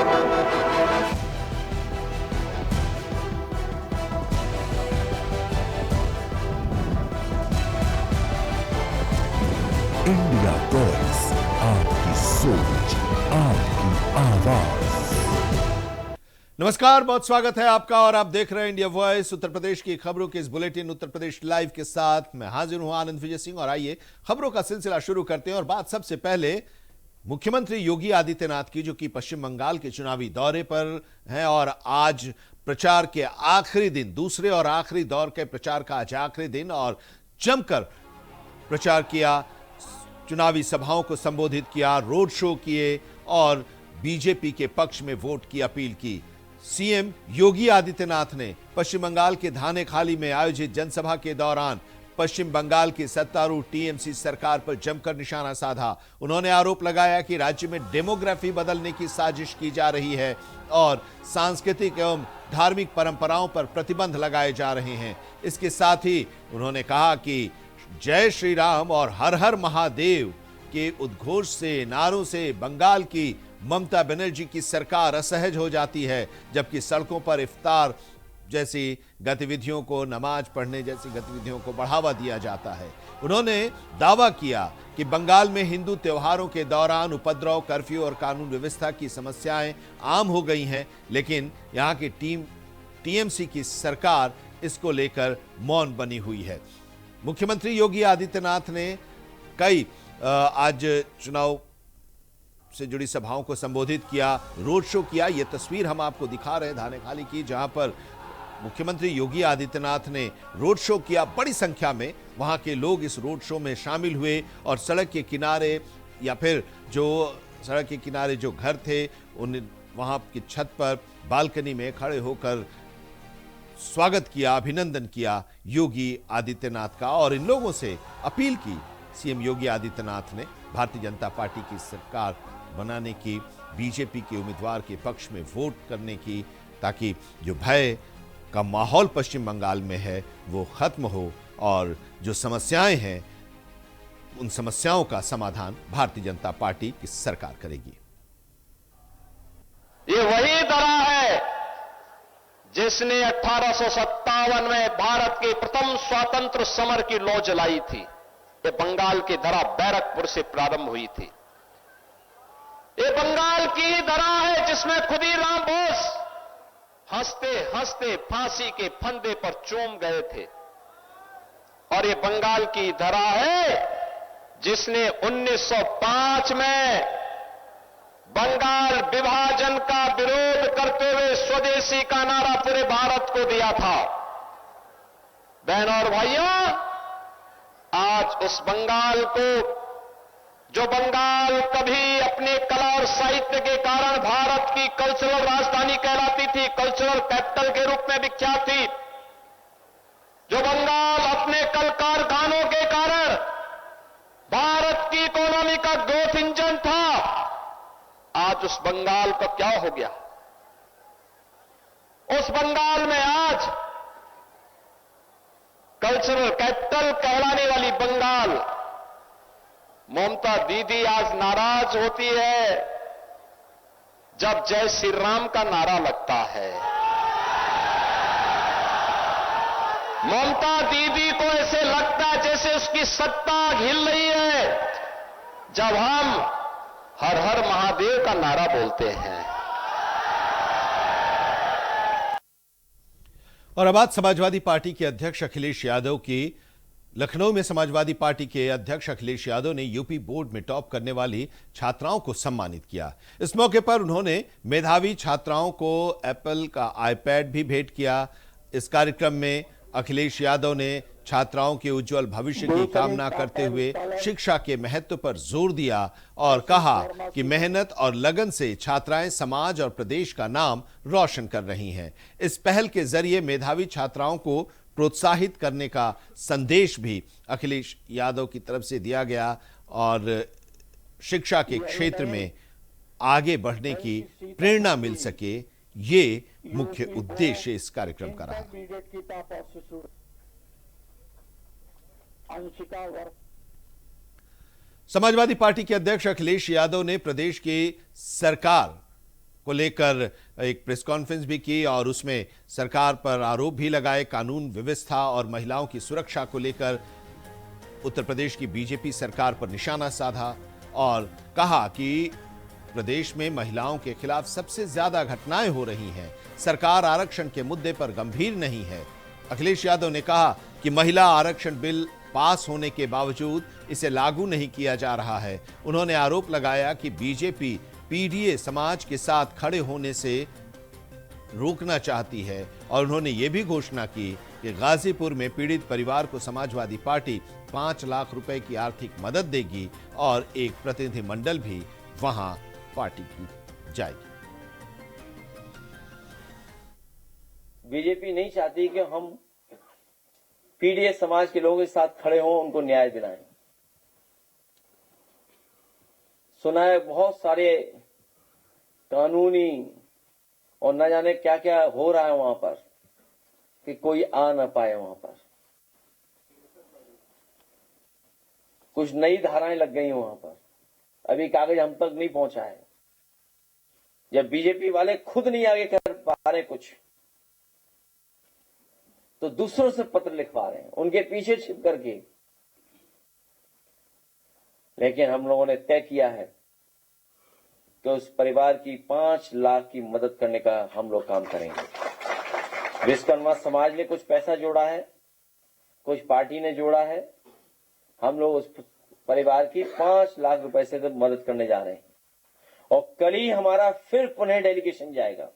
India voice, आपकी सोच, आपकी आवाज। नमस्कार, बहुत स्वागत है आपका और आप देख रहे हैं इंडिया वॉइस। उत्तर प्रदेश की खबरों के इस बुलेटिन उत्तर प्रदेश लाइव के साथ मैं हाजिर हूं आनंद विजय सिंह। और आइए खबरों का सिलसिला शुरू करते हैं। और बात सबसे पहले मुख्यमंत्री योगी आदित्यनाथ की, जो कि पश्चिम बंगाल के चुनावी दौरे पर हैं और आज प्रचार के आखिरी दिन, दूसरे और आखिरी दौर के प्रचार का आज आखिरी दिन, और जमकर प्रचार किया, चुनावी सभाओं को संबोधित किया, रोड शो किए और बीजेपी के पक्ष में वोट की अपील की। सीएम योगी आदित्यनाथ ने पश्चिम बंगाल के धानेखाली में आयोजित जनसभा के दौरान पश्चिम बंगाल की सत्तारूढ़ टीएमसी सरकार पर जमकर निशाना साधा। उन्होंने आरोप लगाया कि राज्य में डेमोग्राफी बदलने की साजिश की जा रही है और सांस्कृतिक एवं धार्मिक परंपराओं पर प्रतिबंध लगाए जा रहे हैं। इसके साथ ही उन्होंने कहा कि जय श्री राम और हर हर महादेव के उद्घोष से, नारों से बंगाल की ममता बनर्जी की सरकार असहज हो जाती है, जबकि सड़कों पर इफ्तार जैसी गतिविधियों को, नमाज पढ़ने जैसी गतिविधियों को बढ़ावा दिया जाता है। उन्होंने दावा किया कि बंगाल में हिंदू त्योहारों के दौरान उपद्रव, कर्फ्यू और कानून व्यवस्था की समस्याएं आम हो गई हैं, लेकिन यहां की टीएमसी की सरकार इसको लेकर मौन बनी हुई है। मुख्यमंत्री योगी आदित्यनाथ ने कई आज चुनाव से जुड़ी सभाओं को संबोधित किया, रोड शो किया। यह तस्वीर हम आपको दिखा रहे हैं धानेखाली की, जहां पर मुख्यमंत्री योगी आदित्यनाथ ने रोड शो किया। बड़ी संख्या में वहां के लोग इस रोड शो में शामिल हुए और सड़क के किनारे या फिर जो सड़क के किनारे जो घर थे, उन वहां की छत पर बालकनी में खड़े होकर स्वागत किया, अभिनंदन किया योगी आदित्यनाथ का। और इन लोगों से अपील की सीएम योगी आदित्यनाथ ने भारतीय जनता पार्टी की सरकार बनाने की, बीजेपी के उम्मीदवार के पक्ष में वोट करने की, ताकि जो भय का माहौल पश्चिम बंगाल में है वो खत्म हो और जो समस्याएं हैं उन समस्याओं का समाधान भारतीय जनता पार्टी की सरकार करेगी। ये वही दरा है जिसने 1857 में भारत के प्रथम स्वतंत्र समर की लौ जलाई थी। ये बंगाल की दरा बैरकपुर से प्रारंभ हुई थी। ये बंगाल की ही दरा है जिसमें खुदीराम बोस हंसते हंसते फांसी के फंदे पर चूम गए थे। और ये बंगाल की दरा है जिसने 1905 में बंगाल विभाजन का विरोध करते हुए स्वदेशी का नारा पूरे भारत को दिया था। बहनों और भाइयों, आज उस बंगाल को, जो बंगाल कभी अपने कला और साहित्य के कारण भारत की कल्चरल राजधानी कहलाती थी, कल्चरल कैपिटल के रूप में विख्यात थी, जो बंगाल अपने कल कारखानों के कारण भारत की इकोनॉमी का ग्रोथ इंजन था, आज उस बंगाल को क्या हो गया? उस बंगाल में आज कल्चरल कैपिटल कहलाने वाली बंगाल, ममता दीदी आज नाराज होती है जब जय श्री राम का नारा लगता है। ममता दीदी को ऐसे लगता है जैसे उसकी सत्ता हिल रही है जब हम हर हर महादेव का नारा बोलते हैं। और अब बात समाजवादी पार्टी के अध्यक्ष अखिलेश यादव की। लखनऊ में समाजवादी पार्टी के अध्यक्ष अखिलेश यादव ने यूपी बोर्ड में टॉप करने वाली छात्राओं को सम्मानित किया। इस मौके पर उन्होंने मेधावी छात्राओं को एप्पल का आईपैड भी भेंट किया। इस कार्यक्रम में अखिलेश यादव ने छात्राओं के उज्जवल भविष्य की कामना करते हुए शिक्षा के महत्व पर जोर दिया और कहा कि मेहनत और लगन से छात्राएं समाज और प्रदेश का नाम रोशन कर रही हैं। इस पहल के जरिए मेधावी छात्राओं को प्रोत्साहित करने का संदेश भी अखिलेश यादव की तरफ से दिया गया और शिक्षा के क्षेत्र में आगे बढ़ने की प्रेरणा मिल सके, ये मुख्य उद्देश्य इस कार्यक्रम का रहा। समाजवादी पार्टी के अध्यक्ष अखिलेश यादव ने प्रदेश की सरकार को लेकर एक प्रेस कॉन्फ्रेंस भी की और उसमें सरकार पर आरोप भी लगाए, कानून व्यवस्था और महिलाओं की सुरक्षा को लेकर उत्तर प्रदेश की बीजेपी सरकार पर निशाना साधा और कहा कि प्रदेश में महिलाओं के खिलाफ सबसे ज्यादा घटनाएं हो रही हैं, सरकार आरक्षण के मुद्दे पर गंभीर नहीं है। अखिलेश यादव ने कहा कि महिला आरक्षण बिल पास होने के बावजूद इसे लागू नहीं किया जा रहा है। उन्होंने आरोप लगाया कि बीजेपी पीडीए समाज के साथ खड़े होने से रोकना चाहती है और उन्होंने ये भी घोषणा की कि गाजीपुर में पीड़ित परिवार को समाजवादी पार्टी 5 लाख रुपए की आर्थिक मदद देगी और एक प्रतिनिधिमंडल भी वहां पार्टी की जाएगी। बीजेपी नहीं चाहती कि हम पीडीए समाज के लोगों के साथ खड़े हों, उनको न्याय दिलाएं। सुना है बहुत सारे कानूनी और न जाने क्या क्या हो रहा है वहां पर कि कोई आ ना पाए। वहां पर कुछ नई धाराएं लग गई वहां पर, अभी कागज हम तक नहीं पहुंचा है। जब बीजेपी वाले खुद नहीं आगे कर पा रहे कुछ, तो दूसरों से पत्र लिखवा रहे हैं उनके पीछे छिप करके। लेकिन हम लोगों ने तय किया है कि उस परिवार की 5 लाख की मदद करने का हम लोग काम करेंगे। विश्वकर्मा समाज ने कुछ पैसा जोड़ा है, कुछ पार्टी ने जोड़ा है। हम लोग उस परिवार की 5 लाख रुपए से तो मदद करने जा रहे हैं और कल ही हमारा फिर पुनः डेलीगेशन जाएगा।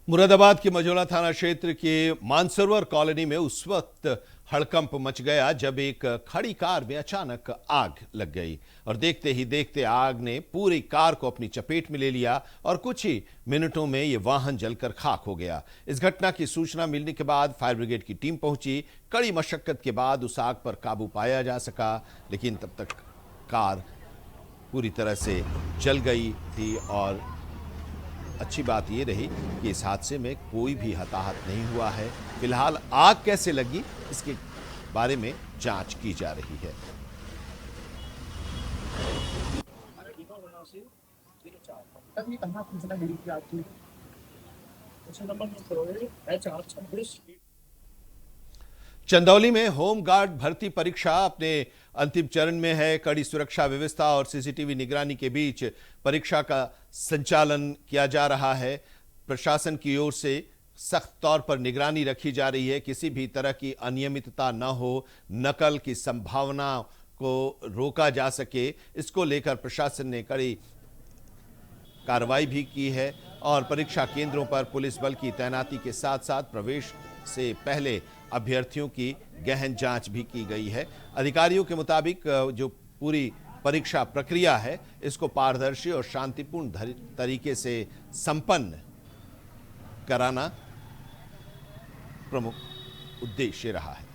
मुरादाबाद के मझौला थाना क्षेत्र के मानसरोवर कॉलोनी में उस वक्त हड़कंप मच गया जब एक खड़ी कार में अचानक आग लग गई और देखते ही देखते आग ने पूरी कार को अपनी चपेट में ले लिया और कुछ ही मिनटों में यह वाहन जलकर खाक हो गया। इस घटना की सूचना मिलने के बाद फायर ब्रिगेड की टीम पहुंची। कड़ी मशक्कत के बाद उस आग पर काबू पाया जा सका, लेकिन तब तक कार पूरी तरह से जल गई थी और अच्छी बात यह रही कि इस हादसे में कोई भी हताहत नहीं हुआ है। फिलहाल आग कैसे लगी इसके बारे में जांच की जा रही है। चंदौली में होमगार्ड भर्ती परीक्षा अपने अंतिम चरण में है। कड़ी सुरक्षा व्यवस्था और सीसीटीवी निगरानी के बीच परीक्षा का संचालन किया जा रहा है। प्रशासन की ओर से सख्त तौर पर निगरानी रखी जा रही है, किसी भी तरह की अनियमितता न हो, नकल की संभावना को रोका जा सके, इसको लेकर प्रशासन ने कड़ी कार्रवाई भी की है और परीक्षा केंद्रों पर पुलिस बल की तैनाती के साथ साथ प्रवेश से पहले अभ्यर्थियों की गहन जांच भी की गई है। अधिकारियों के मुताबिक जो पूरी परीक्षा प्रक्रिया है इसको पारदर्शी और शांतिपूर्ण तरीके से संपन्न कराना प्रमुख उद्देश्य रहा है।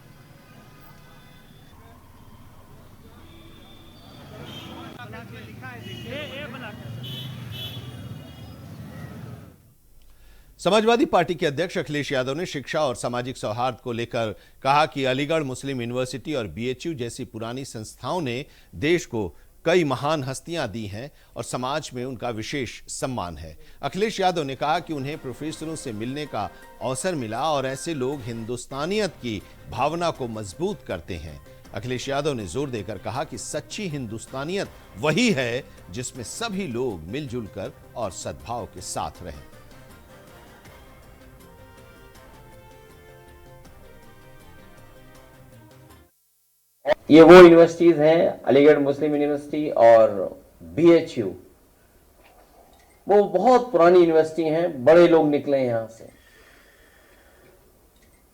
समाजवादी पार्टी के अध्यक्ष अखिलेश यादव ने शिक्षा और सामाजिक सौहार्द को लेकर कहा कि अलीगढ़ मुस्लिम यूनिवर्सिटी और बीएचयू जैसी पुरानी संस्थाओं ने देश को कई महान हस्तियां दी हैं और समाज में उनका विशेष सम्मान है। अखिलेश यादव ने कहा कि उन्हें प्रोफेसरों से मिलने का अवसर मिला और ऐसे लोग हिंदुस्तानियत की भावना को मजबूत करते हैं। अखिलेश यादव ने जोर देकर कहा कि सच्ची हिंदुस्तानियत वही है जिसमें सभी लोग मिलजुल कर और सद्भाव के साथ रहें। ये वो यूनिवर्सिटीज हैं, अलीगढ़ मुस्लिम यूनिवर्सिटी और बीएचयू, वो बहुत पुरानी यूनिवर्सिटी हैं, बड़े लोग निकले यहां से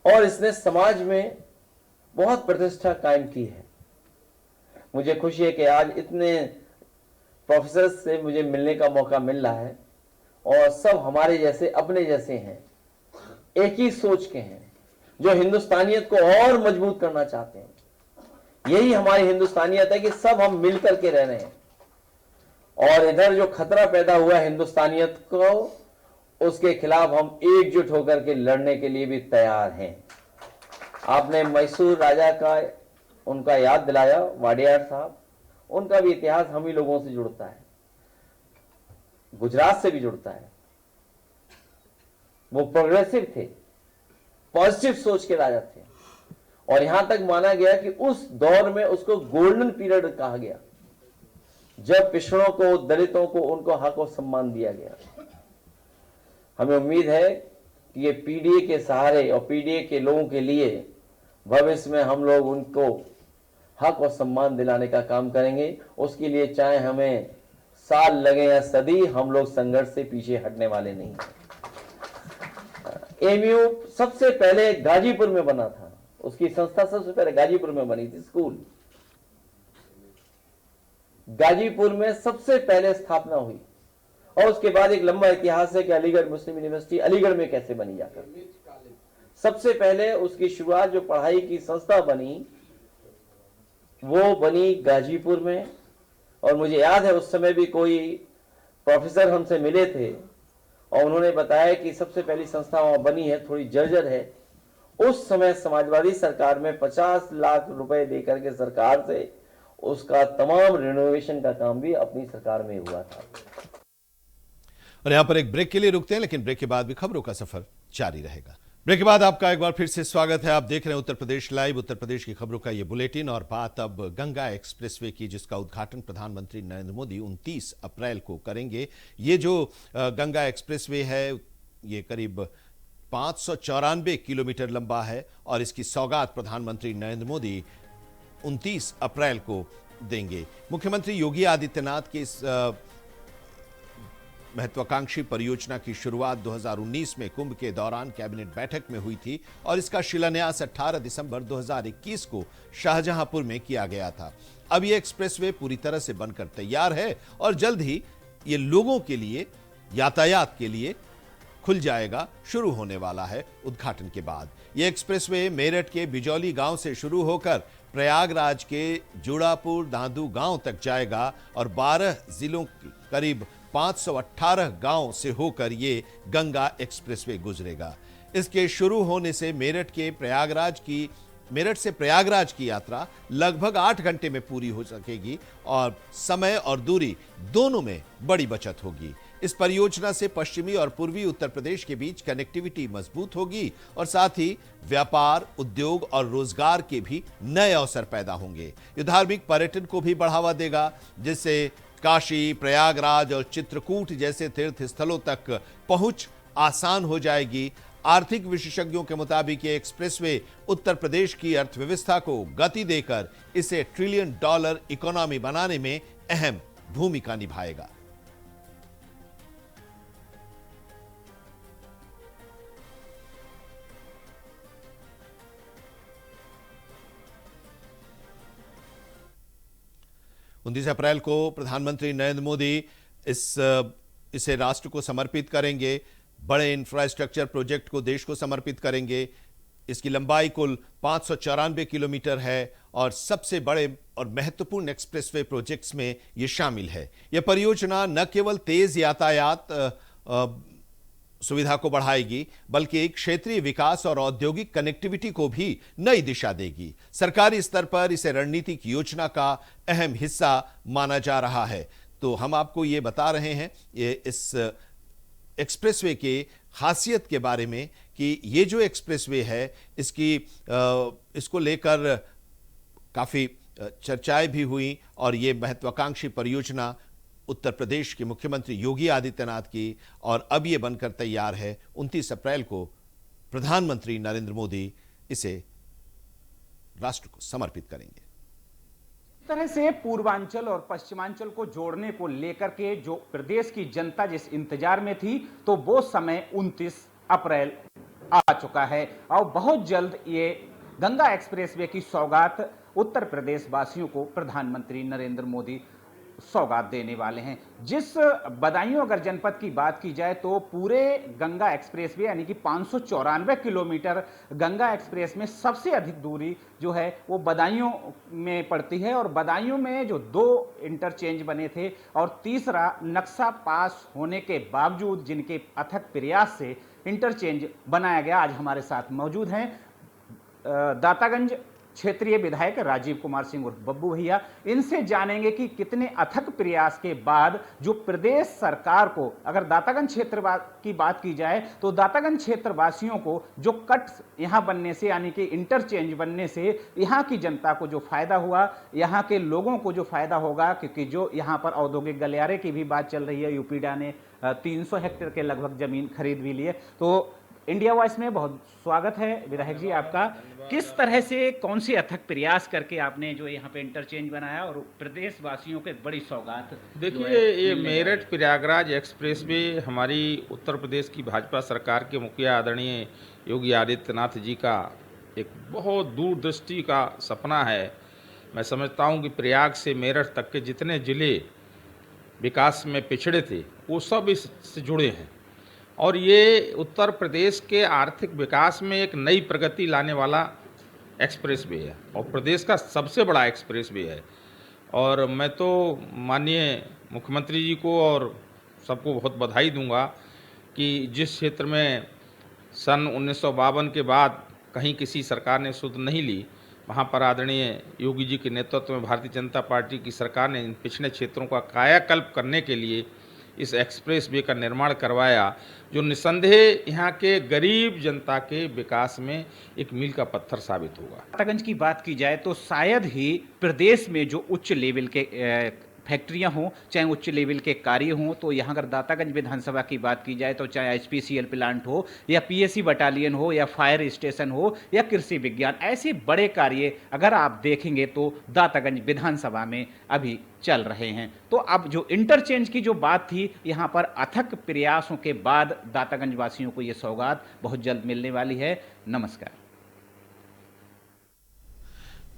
और इसने समाज में बहुत प्रतिष्ठा कायम की है। मुझे खुशी है कि आज इतने प्रोफेसर से मुझे मिलने का मौका मिल रहा है और सब हमारे जैसे अपने जैसे हैं, एक ही सोच के हैं, जो हिंदुस्तानियत को और मजबूत करना चाहते हैं। यही हमारी हिंदुस्तानियत है कि सब हम मिलकर के रह रहे हैं और इधर जो खतरा पैदा हुआ है हिंदुस्तानियत को, उसके खिलाफ हम एकजुट होकर के लड़ने के लिए भी तैयार हैं। आपने मैसूर राजा का उनका याद दिलाया, वाडियार साहब, उनका भी इतिहास हम ही लोगों से जुड़ता है। गुजरात से भी जुड़ता है। वो प्रोग्रेसिव थे, पॉजिटिव सोच के राजा थे, और यहां तक माना गया कि उस दौर में उसको गोल्डन पीरियड कहा गया, जब पिछड़ों को, दलितों को, उनको हक और सम्मान दिया गया। हमें उम्मीद है कि ये पीडीए के सहारे और पीडीए के लोगों के लिए भविष्य में हम लोग उनको हक और सम्मान दिलाने का काम करेंगे। उसके लिए चाहे हमें साल लगे या सदी, हम लोग संघर्ष से पीछे हटने वाले नहीं हैं। एमयू सबसे पहले गाजीपुर में बना था, उसकी संस्था सबसे पहले गाजीपुर में बनी थी। स्कूल गाजीपुर में सबसे पहले स्थापना हुई, और उसके बाद एक लंबा इतिहास है कि अलीगढ़ मुस्लिम यूनिवर्सिटी अलीगढ़ में कैसे बनी जाकर। सबसे पहले उसकी शुरुआत, जो पढ़ाई की संस्था बनी, वो बनी गाजीपुर में। और मुझे याद है उस समय भी कोई प्रोफेसर हमसे मिले थे और उन्होंने बताया कि सबसे पहली संस्था वहां बनी है, थोड़ी जर्जर है। उस समय समाजवादी सरकार में 50 लाख रुपए देकर के सरकार से उसका तमाम रिनोवेशन का काम भी अपनी सरकार में हुआ था। और यहां पर एक ब्रेक के लिए रुकते हैं, लेकिन ब्रेक के बाद भी खबरों का सफर जारी रहेगा। ब्रेक के बाद आपका एक बार फिर से स्वागत है। आप देख रहे हैं उत्तर प्रदेश लाइव, उत्तर प्रदेश की खबरों का ये बुलेटिन। और बात अब गंगा एक्सप्रेसवे की, जिसका उद्घाटन प्रधानमंत्री नरेंद्र मोदी 29 अप्रैल को करेंगे। ये जो गंगा एक्सप्रेसवे है, ये करीब 594 किलोमीटर लंबा है और इसकी सौगात प्रधानमंत्री नरेंद्र मोदी 29 अप्रैल को देंगे। मुख्यमंत्री योगी आदित्यनाथ के इस महत्वाकांक्षी परियोजना की शुरुआत 2019 में कुंभ के दौरान कैबिनेट बैठक में हुई थी और इसका शिलान्यास 18 दिसंबर 2021 को शाहजहांपुर में किया गया था। अब यह एक्सप्रेसवे पूरी तरह से बनकर तैयार है और जल्द ही ये लोगों के लिए, यातायात के लिए खुल जाएगा, शुरू होने वाला है उद्घाटन के बाद। यह एक्सप्रेसवे मेरठ के बिजौली गांव से शुरू होकर प्रयागराज के जुड़ापुर दादू गांव तक जाएगा और 12 जिलों की करीब 518 गांव से होकर ये गंगा एक्सप्रेसवे गुजरेगा। इसके शुरू होने से मेरठ से प्रयागराज की यात्रा लगभग 8 घंटे में पूरी हो सकेगी और समय और दूरी दोनों में बड़ी बचत होगी। इस परियोजना से पश्चिमी और पूर्वी उत्तर प्रदेश के बीच कनेक्टिविटी मजबूत होगी और साथ ही व्यापार, उद्योग और रोजगार के भी नए अवसर पैदा होंगे। ये धार्मिक पर्यटन को भी बढ़ावा देगा, जिससे काशी, प्रयागराज और चित्रकूट जैसे तीर्थ स्थलों तक पहुंच आसान हो जाएगी। आर्थिक विशेषज्ञों के मुताबिक ये एक्सप्रेसवे उत्तर प्रदेश की अर्थव्यवस्था को गति देकर इसे $1 ट्रिलियन इकोनॉमी बनाने में अहम भूमिका निभाएगा। उनतीस अप्रैल को प्रधानमंत्री नरेंद्र मोदी इसे राष्ट्र को समर्पित करेंगे। बड़े इंफ्रास्ट्रक्चर प्रोजेक्ट को देश को समर्पित करेंगे। इसकी लंबाई कुल 594 किलोमीटर है और सबसे बड़े और महत्वपूर्ण एक्सप्रेसवे प्रोजेक्ट्स में यह शामिल है। यह परियोजना न केवल तेज यातायात सुविधा को बढ़ाएगी, बल्कि क्षेत्रीय विकास और औद्योगिक कनेक्टिविटी को भी नई दिशा देगी। सरकारी स्तर पर इसे रणनीतिक योजना का अहम हिस्सा माना जा रहा है। तो हम आपको ये बता रहे हैं इस एक्सप्रेसवे की खासियत के बारे में कि ये जो एक्सप्रेसवे है इसको लेकर काफी चर्चाएं भी हुई और ये महत्वाकांक्षी परियोजना उत्तर प्रदेश के मुख्यमंत्री योगी आदित्यनाथ की, और अब यह बनकर तैयार है। 29 अप्रैल को प्रधानमंत्री नरेंद्र मोदी इसे राष्ट्र को समर्पित करेंगे। इस तरह से पूर्वांचल और पश्चिमांचल को जोड़ने को लेकर के जो प्रदेश की जनता जिस इंतजार में थी, तो वो समय 29 अप्रैल आ चुका है और बहुत जल्द ये गंगा एक्सप्रेसवे की सौगात उत्तर प्रदेश वासियों को प्रधानमंत्री नरेंद्र मोदी सौगात देने वाले हैं। जिस बदायूं अगर जनपद की बात की जाए तो पूरे गंगा एक्सप्रेसवे यानी कि 594 किलोमीटर गंगा एक्सप्रेस में सबसे अधिक दूरी जो है वो बदायूं में पड़ती है और बदायूं में जो 2 इंटरचेंज बने थे और तीसरा नक्शा पास होने के बावजूद जिनके अथक प्रयास से इंटरचेंज बनाया गया, आज हमारे साथ मौजूद हैं दातागंज क्षेत्रीय विधायक राजीव कुमार सिंह उर्फ बब्बू भैया। इनसे जानेंगे कि कितने अथक प्रयास के बाद जो प्रदेश सरकार को, अगर दातागंज क्षेत्र की बात की जाए तो दातागंज क्षेत्र वासियों को जो कट यहां बनने से, यानी कि इंटरचेंज बनने से यहां की जनता को जो फायदा हुआ, यहां के लोगों को जो फायदा होगा, क्योंकि जो यहां पर औद्योगिक गलियारे की भी बात चल रही है, यूपीडा ने 300 हेक्टेयर के लगभग जमीन खरीद भी ली है। तो इंडिया वॉइस में बहुत स्वागत है विधायक जी आपका। किस तरह से, कौन सी अथक प्रयास करके आपने जो यहाँ पे इंटरचेंज बनाया और प्रदेश वासियों के बड़ी सौगात? देखिए, ये मेरठ प्रयागराज एक्सप्रेस वे हमारी उत्तर प्रदेश की भाजपा सरकार के मुखिया आदरणीय योगी आदित्यनाथ जी का एक बहुत दूरदृष्टि का सपना है। मैं समझता हूँ कि प्रयाग से मेरठ तक के जितने ज़िले विकास में पिछड़े थे वो सब इससे जुड़े हैं, और ये उत्तर प्रदेश के आर्थिक विकास में एक नई प्रगति लाने वाला एक्सप्रेस वे है और प्रदेश का सबसे बड़ा एक्सप्रेस वे है। और मैं तो माननीय मुख्यमंत्री जी को और सबको बहुत बधाई दूंगा कि जिस क्षेत्र में सन 1952 के बाद कहीं किसी सरकार ने सुध नहीं ली, वहाँ पर आदरणीय योगी जी के नेतृत्व में भारतीय जनता पार्टी की सरकार ने इन पिछड़े क्षेत्रों का कायाकल्प करने के लिए इस एक्सप्रेस वे का निर्माण करवाया, जो निसंदेह यहाँ के गरीब जनता के विकास में एक मील का पत्थर साबित होगा। दातागंज की बात की जाए तो शायद ही प्रदेश में जो उच्च लेवल के फैक्ट्रियां हों, चाहे उच्च लेवल के कार्य हों, तो यहाँ अगर दातागंज विधानसभा की बात की जाए तो चाहे HPCL प्लांट हो या PSC बटालियन हो या फायर स्टेशन हो या कृषि विज्ञान, ऐसे बड़े कार्य अगर आप देखेंगे तो दातागंज विधानसभा में अभी चल रहे हैं। तो अब जो इंटरचेंज की जो बात थी, यहाँ पर अथक प्रयासों के बाद दातागंज वासियों को ये सौगात बहुत जल्द मिलने वाली है। नमस्कार।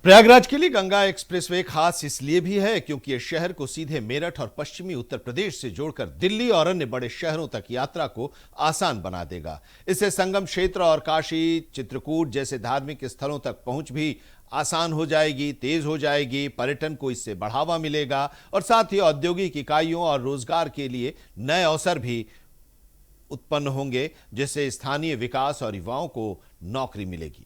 प्रयागराज के लिए गंगा एक्सप्रेसवे खास इसलिए भी है क्योंकि यह शहर को सीधे मेरठ और पश्चिमी उत्तर प्रदेश से जोड़कर दिल्ली और अन्य बड़े शहरों तक यात्रा को आसान बना देगा। इससे संगम क्षेत्र और काशी, चित्रकूट जैसे धार्मिक स्थलों तक पहुंच भी आसान हो जाएगी, तेज हो जाएगी। पर्यटन को इससे बढ़ावा मिलेगा और साथ ही औद्योगिक इकाइयों और रोजगार के लिए नए अवसर भी उत्पन्न होंगे, जिससे स्थानीय विकास और युवाओं को नौकरी मिलेगी।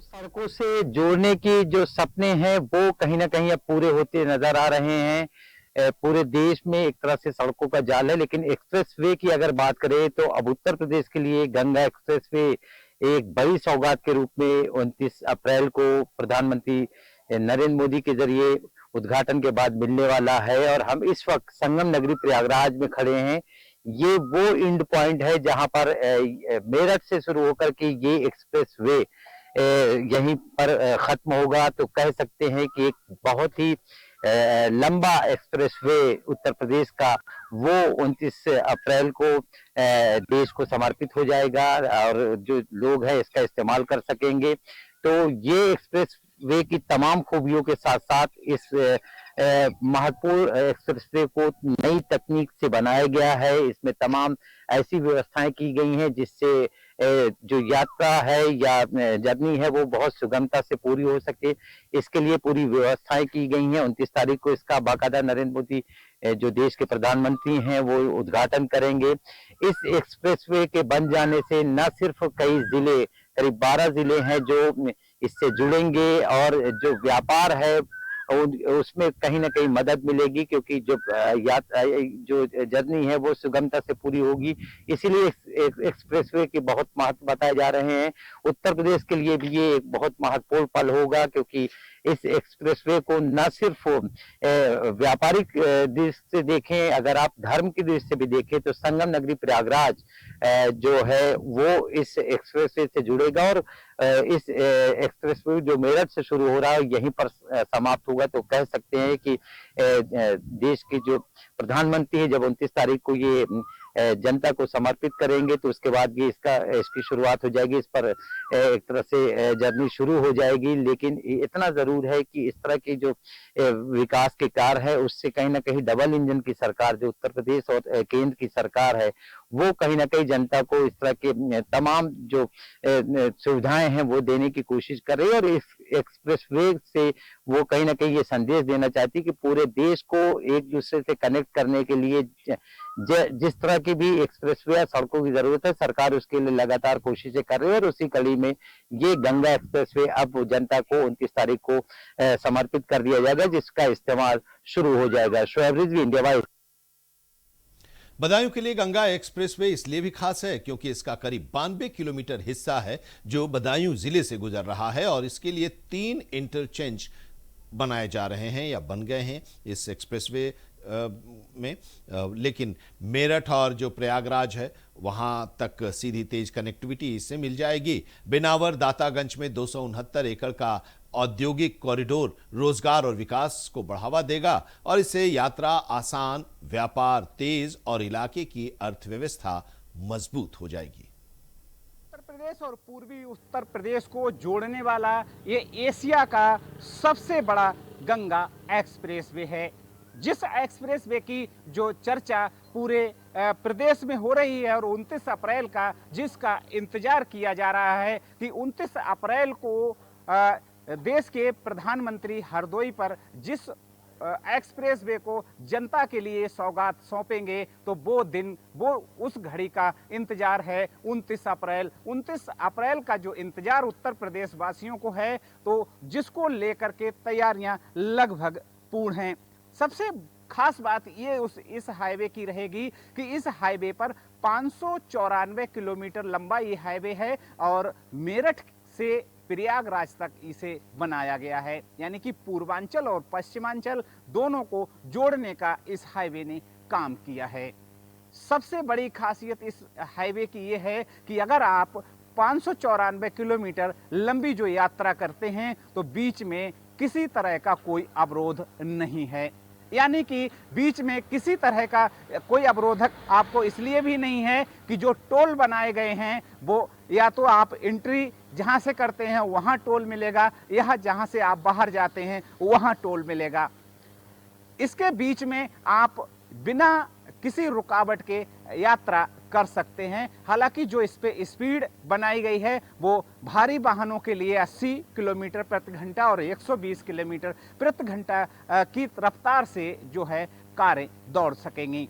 सड़कों से जोड़ने की जो सपने हैं वो कहीं ना कहीं अब पूरे होते नजर आ रहे हैं। पूरे देश में एक तरह से सड़कों का जाल है, लेकिन एक्सप्रेस वे की अगर बात करें तो अब उत्तर प्रदेश के लिए गंगा एक्सप्रेस वे एक बड़ी सौगात के रूप में 29 अप्रैल को प्रधानमंत्री नरेंद्र मोदी के जरिए उद्घाटन के बाद मिलने वाला है। और हम इस वक्त संगम नगरी प्रयागराज में खड़े हैं। ये वो एंड पॉइंट है जहां पर मेरठ से शुरू होकर के ये एक्सप्रेस वे यहीं पर खत्म होगा। तो कह सकते हैं कि एक बहुत ही लंबा एक्सप्रेस वे उत्तर प्रदेश का वो 29 अप्रैल को देश को समर्पित हो जाएगा और जो लोग हैं इसका इस्तेमाल कर सकेंगे। तो ये एक्सप्रेस वे की तमाम खूबियों के साथ साथ इस महत्वपूर्ण एक्सप्रेस वे को नई तकनीक से बनाया गया है। इसमें तमाम ऐसी व्यवस्थाएं की गई हैं जिससे जो यात्रा है या जर्नी है वो बहुत सुगमता से पूरी हो सके। इसके लिए पूरी व्यवस्थाएं की गई हैं। 29 तारीख को इसका बाकायदा नरेंद्र मोदी जो देश के प्रधानमंत्री हैं वो उद्घाटन करेंगे। इस एक्सप्रेसवे के बन जाने से न सिर्फ कई जिले, करीब 12 जिले हैं जो इससे जुड़ेंगे और जो व्यापार है उसमें कहीं ना कहीं मदद मिलेगी, क्योंकि जो जो जर्नी है वो सुगमता से पूरी होगी। इसीलिए एक्सप्रेसवे के बहुत महत्व बताए जा रहे हैं। उत्तर प्रदेश के लिए भी ये एक बहुत महत्वपूर्ण पल होगा, क्योंकि इस एक्सप्रेसवे को न सिर्फ व्यापारिक दृष्टि से देखें, अगर आप धर्म की दृष्टि से भी देखें तो संगम नगरी प्रयागराज जो है वो इस एक्सप्रेसवे से जुड़ेगा और इस एक्सप्रेसवे जो मेरठ से शुरू हो रहा है यहीं पर समाप्त होगा। तो कह सकते हैं कि देश के जो प्रधानमंत्री है जब 29 तारीख को ये जनता को समर्पित करेंगे तो उसके बाद ये इसकी शुरुआत हो जाएगी। इस पर एक तरह से जर्नी शुरू हो जाएगी। लेकिन इतना जरूर है कि इस तरह की जो विकास के कार्य है उससे कहीं ना कहीं डबल इंजन की सरकार जो उत्तर प्रदेश और केंद्र की सरकार है वो कहीं ना कहीं जनता को इस तरह के तमाम जो सुविधाएं हैं वो देने की कोशिश कर रही है। और इस एक्सप्रेसवे से वो कहीं ना कहीं ये संदेश देना चाहती है कि पूरे देश को एक दूसरे से कनेक्ट करने के लिए जिस तरह की भी एक्सप्रेसवे या सड़कों की जरूरत है, सरकार उसके लिए लगातार कोशिशें कर रही है। और उसी कड़ी में ये गंगा एक्सप्रेसवे अब जनता को 29 तारीख को समर्पित कर दिया जाएगा, जिसका इस्तेमाल शुरू हो जाएगा। Shoaib Rizvi, India wise. बदायूं के लिए गंगा एक्सप्रेसवे इसलिए भी खास है क्योंकि इसका करीब 92 किलोमीटर हिस्सा है जो बदायूं जिले से गुजर रहा है और इसके लिए 3 इंटरचेंज बनाए जा रहे हैं या बन गए हैं इस एक्सप्रेसवे में। लेकिन मेरठ और जो प्रयागराज है वहां तक सीधी तेज कनेक्टिविटी इससे मिल जाएगी। बिनावर दातागंज में 269 एकड़ का औद्योगिक कॉरिडोर रोजगार और विकास को बढ़ावा देगा और इससे यात्रा आसान, व्यापार तेज और इलाके की अर्थव्यवस्था मजबूत हो जाएगी। उत्तर प्रदेश और पूर्वी उत्तर प्रदेश को जोड़ने वाला ये एशिया का सबसे बड़ा गंगा एक्सप्रेसवे है। जिस एक्सप्रेसवे की जो चर्चा पूरे प्रदेश में हो रही है और 29 अप्रैल का जिसका इंतजार किया जा रहा है कि 29 अप्रैल को देश के प्रधानमंत्री हरदोई पर जिस एक्सप्रेसवे को जनता के लिए सौगात सौंपेंगे, तो वो दिन, वो उस घड़ी का इंतजार है 29 अप्रैल। 29 अप्रैल का जो इंतजार उत्तर प्रदेश वासियों को है, तो जिसको लेकर के तैयारियां लगभग पूर्ण हैं। सबसे खास बात ये इस हाईवे की रहेगी कि इस हाईवे पर 594 किलोमीटर लंबा ये हाईवे है और मेरठ से प्रयागराज तक इसे बनाया गया है, यानी कि पूर्वांचल और पश्चिमांचल दोनों को जोड़ने का इस हाईवे ने काम किया है। सबसे बड़ी खासियत इस हाईवे की ये है कि अगर आप 594 किलोमीटर लंबी जो यात्रा करते हैं तो बीच में किसी तरह का कोई अवरोध नहीं है, यानी कि बीच में किसी तरह का कोई अवरोधक आपको इसलिए भी नहीं है कि जो टोल बनाए गए हैं वो या तो आप एंट्री जहां से करते हैं वहां टोल मिलेगा या जहां से आप बाहर जाते हैं वहां टोल मिलेगा। इसके बीच में आप बिना किसी रुकावट के यात्रा कर सकते हैं। हालांकि जो इस पे स्पीड बनाई गई है वो भारी वाहनों के लिए 80 किलोमीटर प्रति घंटा और 120 किलोमीटर प्रति घंटा की रफ्तार से जो है कारें दौड़ सकेंगी।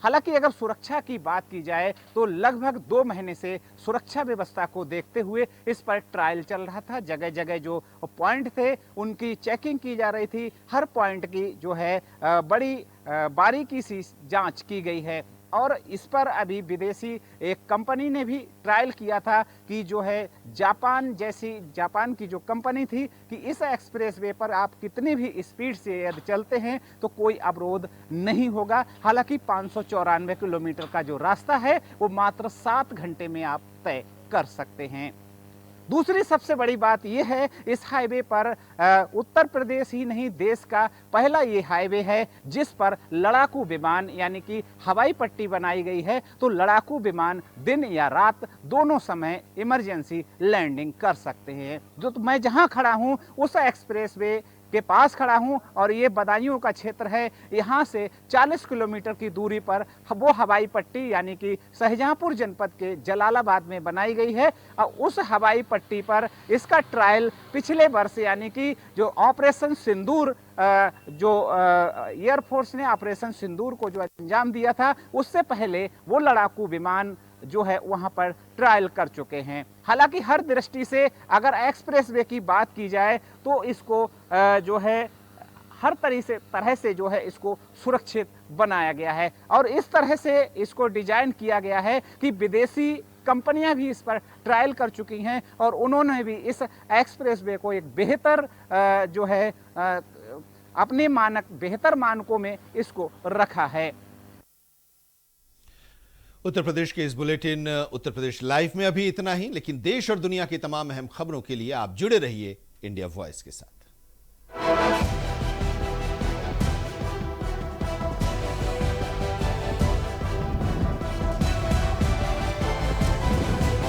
हालांकि अगर सुरक्षा की बात की जाए तो लगभग 2 महीने से सुरक्षा व्यवस्था को देखते हुए इस पर ट्रायल चल रहा था। जगह जगह जो पॉइंट थे उनकी चेकिंग की जा रही थी। हर पॉइंट की जो है बड़ी बारीकी सी जांच की गई है और इस पर अभी विदेशी एक कंपनी ने भी ट्रायल किया था कि जो है जापान की जो कंपनी थी कि इस एक्सप्रेसवे पर आप कितनी भी स्पीड से यदि चलते हैं तो कोई अवरोध नहीं होगा। हालांकि 594 किलोमीटर का जो रास्ता है वो मात्र 7 घंटे में आप तय कर सकते हैं। दूसरी सबसे बड़ी बात यह है इस हाईवे पर उत्तर प्रदेश ही नहीं देश का पहला ये हाईवे है जिस पर लड़ाकू विमान यानी कि हवाई पट्टी बनाई गई है, तो लड़ाकू विमान दिन या रात दोनों समय इमरजेंसी लैंडिंग कर सकते हैं। जो तो मैं जहां खड़ा हूं उस एक्सप्रेसवे के पास खड़ा हूं और ये बदायूं का क्षेत्र है। यहां से 40 किलोमीटर की दूरी पर वो हवाई पट्टी यानी कि शाहजहांपुर जनपद के जलालाबाद में बनाई गई है और उस हवाई पट्टी पर इसका ट्रायल पिछले वर्ष यानी कि जो ऑपरेशन सिंदूर जो एयरफोर्स ने ऑपरेशन सिंदूर को जो अंजाम दिया था उससे पहले वो लड़ाकू विमान जो है वहां पर ट्रायल कर चुके हैं। हालांकि हर दृष्टि से अगर एक्सप्रेसवे की बात की जाए तो इसको जो है हर तरह से जो है इसको सुरक्षित बनाया गया है और इस तरह से इसको डिजाइन किया गया है कि विदेशी कंपनियां भी इस पर ट्रायल कर चुकी हैं और उन्होंने भी इस एक्सप्रेसवे को एक बेहतर जो है अपने बेहतर मानकों में इसको रखा है। उत्तर प्रदेश के इस बुलेटिन उत्तर प्रदेश लाइव में अभी इतना ही, लेकिन देश और दुनिया की तमाम अहम खबरों के लिए आप जुड़े रहिए इंडिया वॉइस के साथ।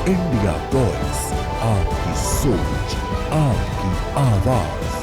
इंडिया वॉइस, आपकी सोच, आपकी आवाज।